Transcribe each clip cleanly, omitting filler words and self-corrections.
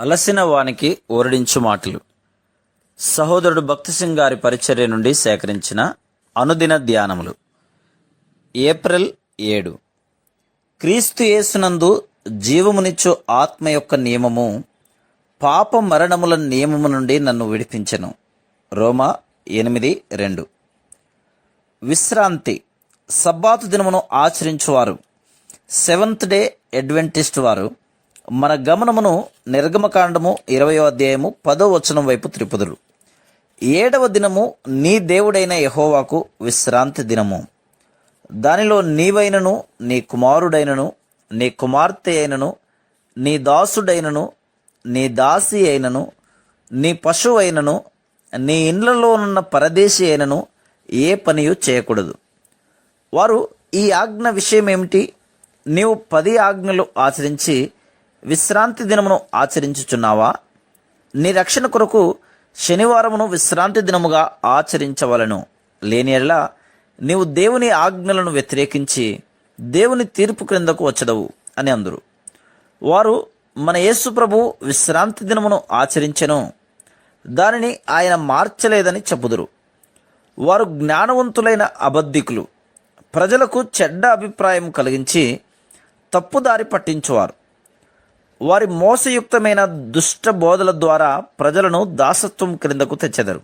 అలసిన వానికి ఓరడించు మాటలు. సహోదరుడు భక్తి సింగ్ గారి పరిచర్య నుండి సేకరించిన అనుదిన ధ్యానములు. ఏప్రిల్ 7. క్రీస్తు యేసునందు జీవమునిచ్చు ఆత్మ యొక్క నియమము పాప మరణముల నియమము నుండి నన్ను విడిపించెను. రోమా 8:2. విశ్రాంతి. సబ్బాతు దినమును ఆచరించువారు, సెవెంత్ డే అడ్వెంటిస్ట్ వారు మన గమనమును నిర్గమకాండము 20వ అధ్యాయము 10వ వచనం వైపు త్రిపుదురు. 7వ దినము నీ దేవుడైన యెహోవాకు విశ్రాంతి దినము. దానిలో నీవైనను, నీ కుమారుడైనను, నీ కుమార్తె అయినను, నీ దాసుడైనను, నీ దాసి అయినను, నీ పశువు అయినను, నీ ఇండ్లలోనున్న పరదేశి అయినను ఏ పనియు చేయకూడదు. వారు ఈ ఆజ్ఞ విషయమేమిటి? నీవు 10 ఆజ్ఞలు ఆచరించి విశ్రాంతి దినమును ఆచరించుచున్నావా? నీ రక్షణ కొరకు శనివారమును విశ్రాంతి దినముగా ఆచరించవలను. లేని యెడల నీవు దేవుని ఆజ్ఞలను వ్యతిరేకించి దేవుని తీర్పు క్రిందకు వచ్చదవు అని అందురు. వారు మన యేసు ప్రభు విశ్రాంతి దినమును ఆచరించెను, దానిని ఆయన మార్చలేదని చెప్పుదురు. వారు జ్ఞానవంతులైన అబద్ధికులు, ప్రజలకు చెడ్డ అభిప్రాయం కలిగించి తప్పుదారి పట్టించువారు. వారి మోసయుక్తమైన దుష్ట బోధల ద్వారా ప్రజలను దాసత్వం క్రిందకు తెచ్చెదరు.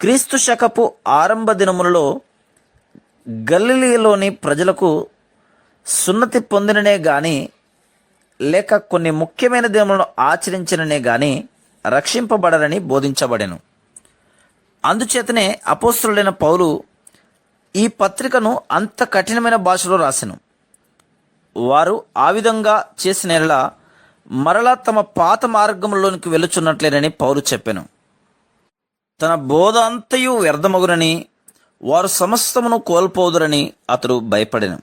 క్రీస్తు శకపు ఆరంభ దినములలో గలిలయలోని ప్రజలకు సున్నతి పొందిననే గాని, లేక కొన్ని ముఖ్యమైన దినములను ఆచరించిననే గాని రక్షింపబడరని బోధించబడెను. అందుచేతనే అపోస్తలుడైన పౌలు ఈ పత్రికను అంత కఠినమైన భాషలో రాసెను. వారు ఆ విధంగా చేసిన యెడల మరలా తమ పాత మార్గంలోనికి వెళుచున్నట్లేనని పౌలు చెప్పెను. తన బోధ అంతయు వ్యర్థమగునని, వారు సమస్తమును కోల్పోదురని అతడు భయపడెను.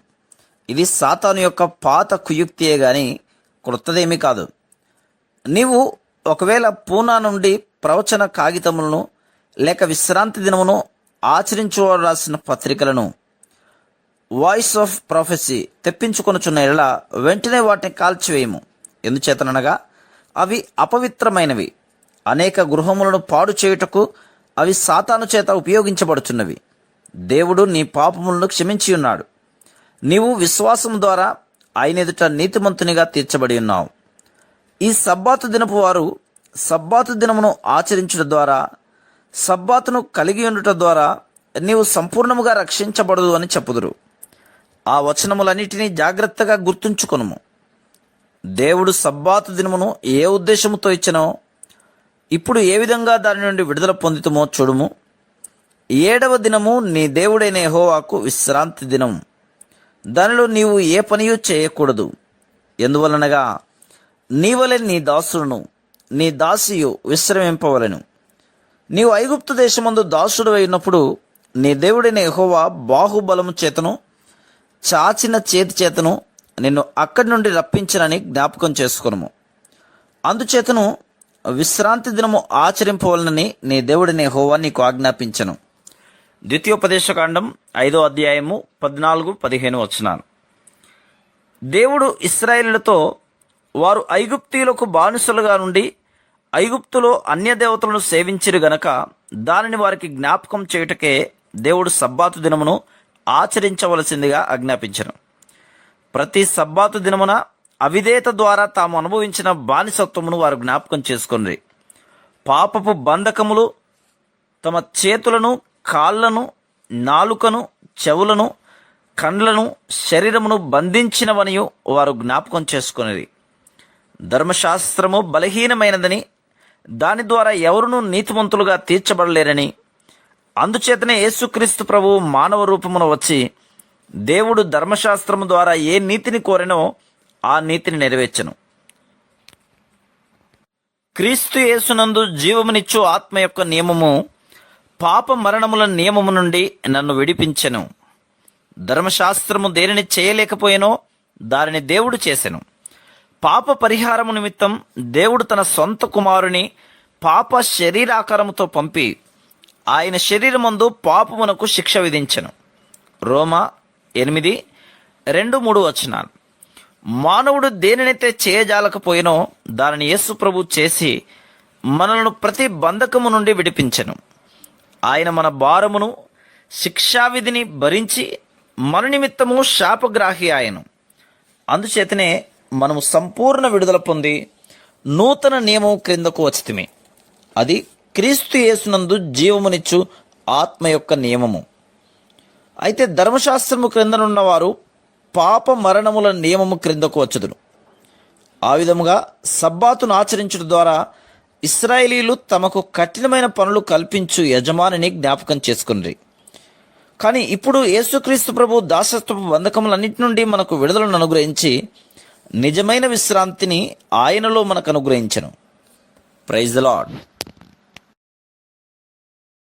ఇది సాతాను యొక్క పాత కుయుక్తియే గాని క్రొత్తదేమీ కాదు. నీవు ఒకవేళ పూనా నుండి ప్రవచన కాగితములను లేక విశ్రాంతి దినమును ఆచరించువారు రాసిన పత్రికలను, వాయిస్ ఆఫ్ ప్రాఫెసీ తెప్పించుకొనుచున్న యెడల వెంటనే వాటిని కాల్చివేయము. ఎందుచేతనగా అవి అపవిత్రమైనవి. అనేక గృహములను పాడు చేయుటకు అవి సాతాను చేత ఉపయోగించబడుచున్నవి. దేవుడు నీ పాపములను క్షమించి ఉన్నాడు. నీవు విశ్వాసం ద్వారా ఆయన ఎదుట నీతిమంతునిగా తీర్చబడి ఉన్నావు. ఈ సబ్బాతు దినపు వారు సబ్బాతు దినమును ఆచరించుట ద్వారా, సబ్బాతును కలిగి ఉండుట ద్వారా నీవు సంపూర్ణముగా రక్షించబడదు అని చెప్పుదురు. ఆ వచనములన్నిటినీ జాగ్రత్తగా గుర్తుంచుకొనుము. దేవుడు సబ్బాతు దినమును ఏ ఉద్దేశముతో ఇచ్చినో, ఇప్పుడు ఏ విధంగా దాని నుండి విడుదల పొందుతామో చూడుము. 7వ దినము నీ దేవుడైన యెహోవాకు విశ్రాంతి దినం. దానిలో నీవు ఏ పనియూ చేయకూడదు. ఎందువలనగా నీవలె నీ దాసులను, నీ దాసియు విశ్రమింపవలెను. నీవు ఐగుప్తు దేశమందు దాసుడు అయినప్పుడు నీ దేవుడైన యెహోవా బాహుబలము చేతను చాచిన చేతి చేతను నిన్ను అక్కడి నుండి రప్పించనని జ్ఞాపకం చేసుకొనుము. అందుచేతను విశ్రాంతి దినము ఆచరింపవలనని నీ దేవుడిని యెహోవా నీకు ఆజ్ఞాపించను. ద్వితీయోపదేశకాండం 5వ అధ్యాయము 14-15 వచనాలు. దేవుడు ఇశ్రాయేలులతో వారు ఐగుప్తీయులకు బానిసలుగా నుండి ఐగుప్తులో అన్యదేవతలను సేవించిరు గనక దానిని వారికి జ్ఞాపకం చేయుటకే దేవుడు సబ్బాతు దినమును ఆచరించవలసిందిగా ఆజ్ఞాపించను. ప్రతి సబ్బాతు దినమున అవిధేయత ద్వారా తాము అనుభవించిన బానిసత్వమును వారు జ్ఞాపకం చేసుకొనిరి. పాపపు బంధకములు తమ చేతులను, కాళ్లను, నాలుకను, చెవులను, కండ్లను, శరీరమును బంధించినవనియు వారు జ్ఞాపకం చేసుకొనిరి. ధర్మశాస్త్రము బలహీనమైనదని, దాని ద్వారా ఎవరునూ నీతిమంతులుగా తీర్చబడలేరని, అందుచేతనే యేసుక్రీస్తు ప్రభువు మానవ రూపమున వచ్చి దేవుడు ధర్మశాస్త్రము ద్వారా ఏ నీతిని కోరెనో ఆ నీతిని నెరవేర్చెను. క్రీస్తు యేసునందు జీవమునిచ్చు ఆత్మ యొక్క నియమము పాప మరణముల నియమము నుండి నన్ను విడిపించెను. ధర్మశాస్త్రము దేనిని చేయలేకపోయేనో దానిని దేవుడు చేసెను. పాప పరిహారము నిమిత్తం దేవుడు తన సొంత కుమారుని పాప శరీరాకారముతో పంపి ఆయన శరీరమందు పాపమునకు శిక్ష విధించెను. రోమా 8:2-3 వచనాలు. మానవుడు దేనినైతే చేయజాలకపోయినో దానిని యేసు ప్రభు చేసి మనలను ప్రతి బంధకము నుండి విడిపించెను. ఆయన మన భారమును శిక్షావిధిని భరించి మన నిమిత్తము శాపగ్రాహి ఆయను. అందుచేతనే మనము సంపూర్ణ విడుదల పొంది నూతన నియమం క్రిందకు వచ్చితిమి. అది క్రీస్తు యేసునందు జీవమునిచ్చు ఆత్మ యొక్క నియమము. అయితే ధర్మశాస్త్రము క్రిందనున్న వారు పాప మరణముల నియమము క్రిందకు వచ్చుదురు. ఆ విధముగా సబ్బాతును ఆచరించడం ద్వారా ఇశ్రాయేలీలు తమకు కఠినమైన పనులు కల్పించు యజమానిని జ్ఞాపకం చేసుకుని. కానీ ఇప్పుడు యేసుక్రీస్తు ప్రభు దాసత్వపు బంధకములన్నిటి నుండి మనకు విడుదలను అనుగ్రహించి నిజమైన విశ్రాంతిని ఆయనలో మనకు అనుగ్రహించెను. Praise the lord.